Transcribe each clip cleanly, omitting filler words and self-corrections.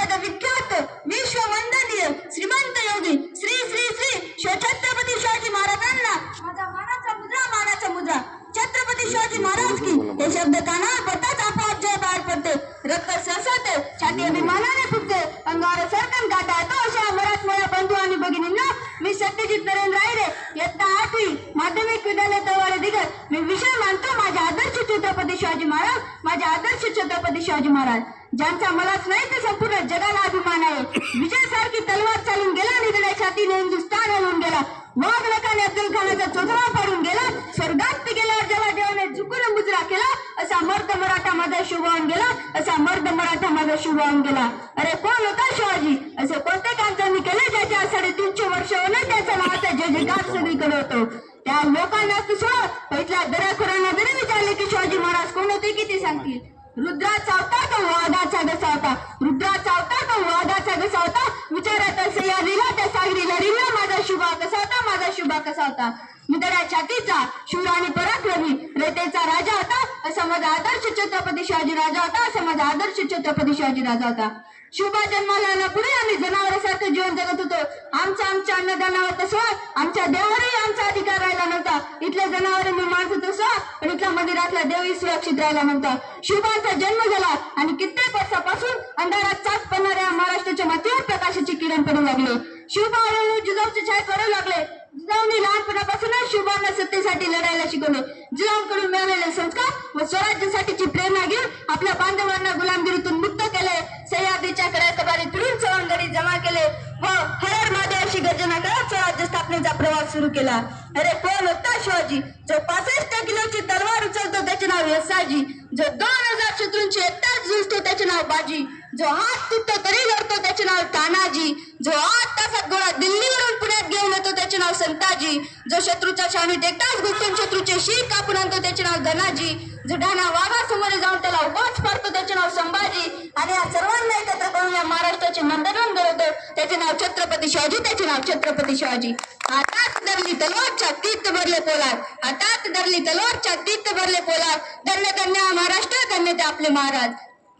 जगविख्यात विश्ववंदनीय श्रीमंत योगी श्री श्री श्री छत्रपती शिवाजी महाराजांना माझा मानाचा मुद्रा छत्रपती शिवाजी महाराज की हे शब्द कानावर पडताच आपोआप जय बाहेर पडते, रक्त सरसरते, छाती अभिमानाने फुटते, अंगावर सरकन काटा येतो. अशा मराठमोळ्या बंधू आणि भगिनींना मी सत्यजित नरेंद्र रायरे इयत्ता 8वी माध्यमिक विद्यालय तळवाडे दिगर मी विषय मानतो माझे आदर्श छत्रपती शिवाजी महाराज, माझे आदर्श छत्रपती शिवाजी महाराज ज्यांचा मलाच नाही तर संपूर्ण जगाला अभिमान आहे. विजय सारखी तलवार चालून गेला, निधड्या छातीने हिंदुस्थान हलवून गेला, वाघ नखाने अब्दुल खानाचा चोचला पाडून गेला, स्वर्गात गेल्यावर जेव्हा देवाने झुकून मुजरा केला, असा मर्द मराठा माझा शुभावून गेला, असा मर्द मराठा माझा शुभावून गेला. अरे कोण होता शिवाजी? असे कोणते काम त्यांनी केले ज्याच्या 350 वर्ष होणे त्याचा नावाचा जय जयकार सगळीकडे होतो. त्या लोकांना सोड इथल्या दऱ्याखोरांना जरी विचारले की शिवाजी महाराज कोण होते किती सांगतील. रुद्राचा अवतार तो वाघाचा घसा होता, रुद्राचा अवतार तो वाघाचा घसा होता. विचारात असे या लिला त्या सागरीला रिला माझा शुभा कसा होता, माझा शुभा कसा होता. निधड्या छातीचा शूर आणि पराक्रमी रयतेचा राजा होता, असा माझा आदर्श छत्रपती शिवाजी राजा होता, असा माझा आदर्श छत्रपती शिवाजी राजा होता. शुभा जन्माला पुढे आम्ही जनावरांसारखं जीवन जगत होतो. आमच्या अन्नदानावर तसं आमच्या देवावरही आमचा अधिकार राहिला नव्हता. इथल्या जनावरांनी माणसं तसं पण इथल्या मंदिरातला देवही सुरक्षित राहिला नव्हता. शुभाचा जन्म झाला आणि कित्येक वर्षापासून अंधारात चाच पडणाऱ्या महाराष्ट्राच्या मातीवर प्रकाशाचे किरण पडू लागले. शुभा हळूहळू जिजाऊच्या छायेत पडू लागले. जिजाऊंनी लहानपणापासूनच शुभांना सत्तेसाठी लढायला शिकवले. जिजाऊंकडून मिळालेले संस्कार व स्वराज्यासाठीची प्रेरणा घेऊन आपल्या बांधवांना गुलामगिरीतून मुक्त केले. सह्याद्रीच्या कड्याकबारी तुडून चवणगडी जमा केले व हर हर महादेव अशी गर्जना करत स्वराज्य स्थापनेचा प्रवास सुरू केला. अरे कोण होता शिवाजी? जो 65 किलोची तलवार उचलतो त्याचे नाव यसाजी, जो 2000 शत्रूंची एकटाच झुंजतो त्याचे नाव बाजी, जो हात तुटतो तरी लढतो त्याचे नाव तानाजी, जो 8 तासात घोडा दिल्लीवरून पुण्यात घेऊन येतो त्याचे नाव संताजी, जो शत्रूच्या शाणीत एकटाच घुसून शत्रूचे शीर कापून आणतो त्याचे नाव धनाजी, जो ढाणा वाघासमोर जाऊन त्याला वाच पाडतो त्याचे नाव संभाजी. आणि या सर्वांना एकत्र करून या महाराष्ट्राचे नंदनवन घडवतो त्याचे नाव छत्रपती शिवाजी, त्याचे नाव छत्रपती शिवाजी. हातात धरली तलवार छातीत भरले पोलाद, हातात धरली तलवार छातीत भरले पोलाद. धन्य धन्य महाराष्ट्र, धन्य ते आपले महाराज.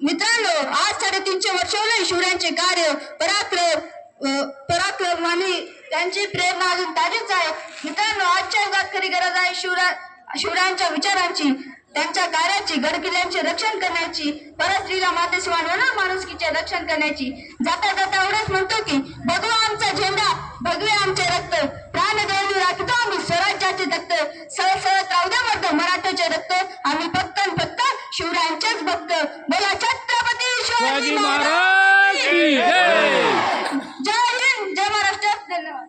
मित्रांनो, आज 350 वर्ष होणे शिवरायांचे कार्य पराक्रम आणि त्यांची प्रेरणा अजून ताजीच आहे. मित्रांनो, आजच्या युगात खरी गरज आहे शिवरायांच्या विचारांची, त्यांच्या कार्याची, गडकिल्ल्यांचे रक्षण करण्याची, परस्त्रीला मातेस्वान होणं माणुसकीचे रक्षण करण्याची. जाता जाता एवढंच म्हणतो की भगवा आमचा झेंडा, भगवे आमचे रक्त, प्राण देऊन राखतो आम्ही स्वराज्याचे तख्त, सळसळत राहू द्या मर्द मराठ्याचे रक्त, आम्ही फक्त शिवरायांचेच भक्त. बोला छत्रपती शिवाजी महाराज की जय. जय हिंद, जय महाराष्ट्र. धन्यवाद.